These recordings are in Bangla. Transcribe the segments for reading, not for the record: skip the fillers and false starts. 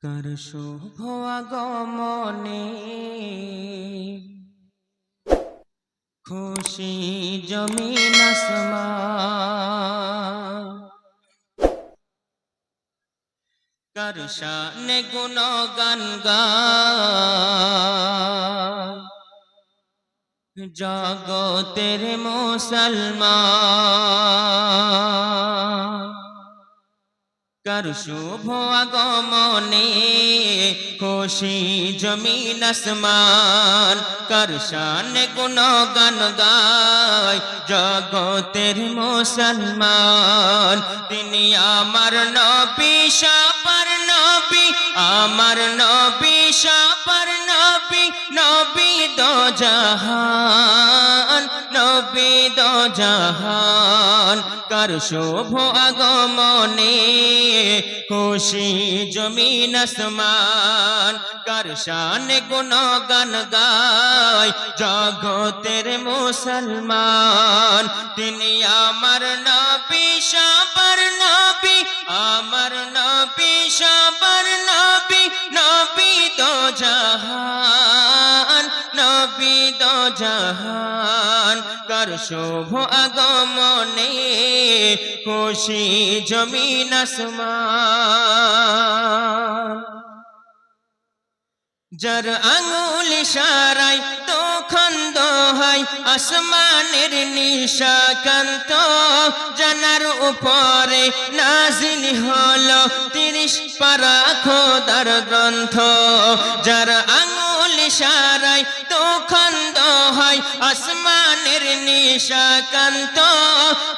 কার শুভ আগমনে খুশি জমিন আসমান, কার শানে গুণগান গায় জগতের মুসলমান। কার শুভ আগমনে খুশি জমিন আসমান, কার শানে গুণগান গায় জগতের মুসলমান। তিনি আমার নবী শাপার নবী, আমার নবী শাপার নবী, নবী দো জাহান, নবী দো জাহান। কার শুভ আগমনে খুশি জমিন আসমান, কার শানে গুণগান গায় জগতের মুসলমান। তিনি আমার নবী শাপার নবী, আমার নবী শাপার নবী, নবী দো জাহান, নবী দো জাহান। কার শুভ আগমনে খুশি জমিন আসমান। যার আঙুল ইশারায় তখন দোহাই আসমানের নিশাকান্ত, জানার উপরে নাজিল হলো 30 পারা খোদার গ্রন্থ। যার আঙুল ইশারায় তখন দোহাই আসমানের নিশাকান্ত,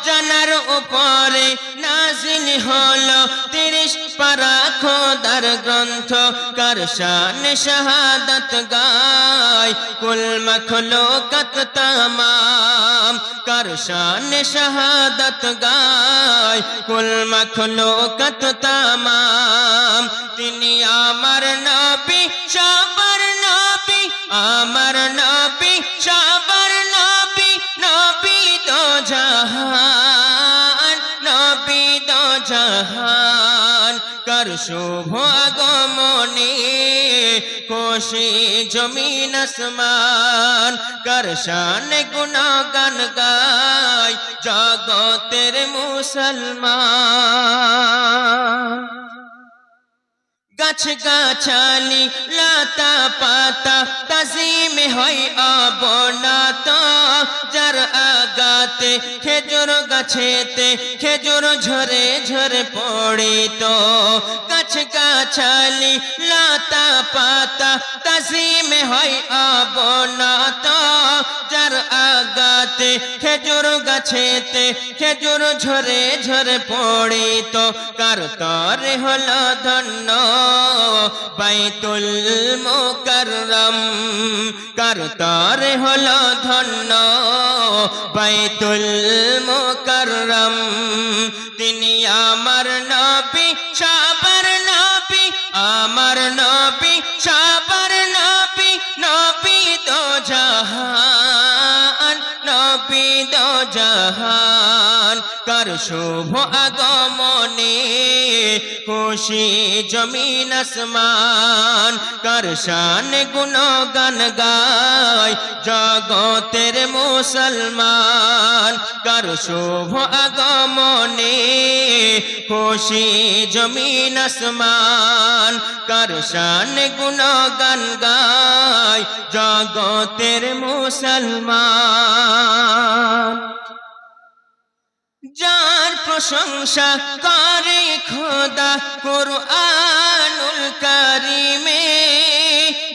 জানার উপরে নাজিল হলো 30 পারা খোদার গ্রন্থ। কার শানে শাহাদাত গায় কুল মখলুকাত তামাম, কার শানে শাহাদাত গায় কুল মখলুকাত তামাম। তিনি আমার নবী শাপার নবী, আমার নবী শাপার নবী, নবী দো জাহান, নবী দো জাহান। কার শুভ আগমনে খুশি জমিন আসমান, কার শানে গুণগান গায় জগতের মুসলমান। গাছ গাছালি লতা পাতা তাজিম হয় অবনত, যার আগাতে খেজুর গাছেতে খেজুর ঝরে ঝরে পড়িত। গাছ গাছালি লতা পাতা তাজিম হয় অবনত, যার আগাতে খেজুর গাছেতে খেজুর ঝরে ঝরে পড়িত। কার তরে হলো ধন্য বাইতুল মুকাররম, কার তরে হলো ধন্য বাইতুল মুকাররম। তিনি আমার নবী শাপার নবী, আমার নবী শাপার নবী, নবী দো জাহান, নবী দো জাহান। কার শুভ আগমনে খুশি জমিন আসমান, কার শানে গুণগান গায় জগতের মুসলমান। কার শুভ আগমনে খুশি জমিন আসমান, কার শানে গুণগান গায় জগতের মুসলমান। যার প্রশংসা করে খোদা কুরআনুল কারিমে,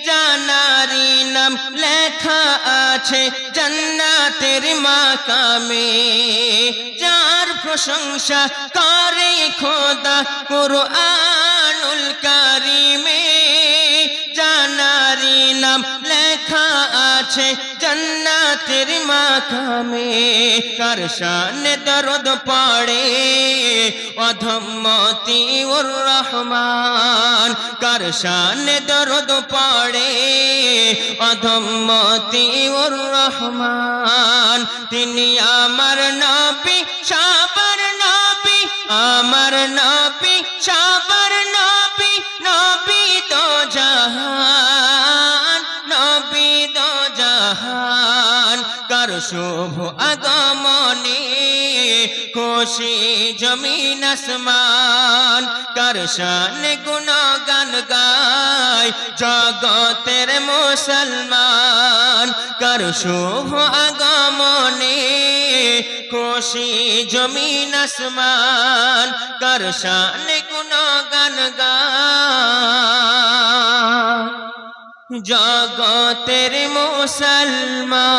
জানারি নাম লেখা আছে জান্নাতের মাকামে। যার প্রশংসা করে খোদা কুরআনুল কারিমে, জানারি নাম লেখা আছে জান্নাতের মাকামে। কার শানে দরদ পড়ে অধম মতিউর রহমান, কার শানে দরদ পড়ে অধম মতিউর রহমান। তিনি আমার নবী শাপার নবী, আমার নবী শাপার নবী, নবী শুভ আগমনে খুশি জমিন আসমান, কার শানে গুণগান গায় জগতের মুসলমান। কার শুভ আগমনে খুশি জমিন আসমান, কার শানে গুণগান গায় জগতের মুসলমান।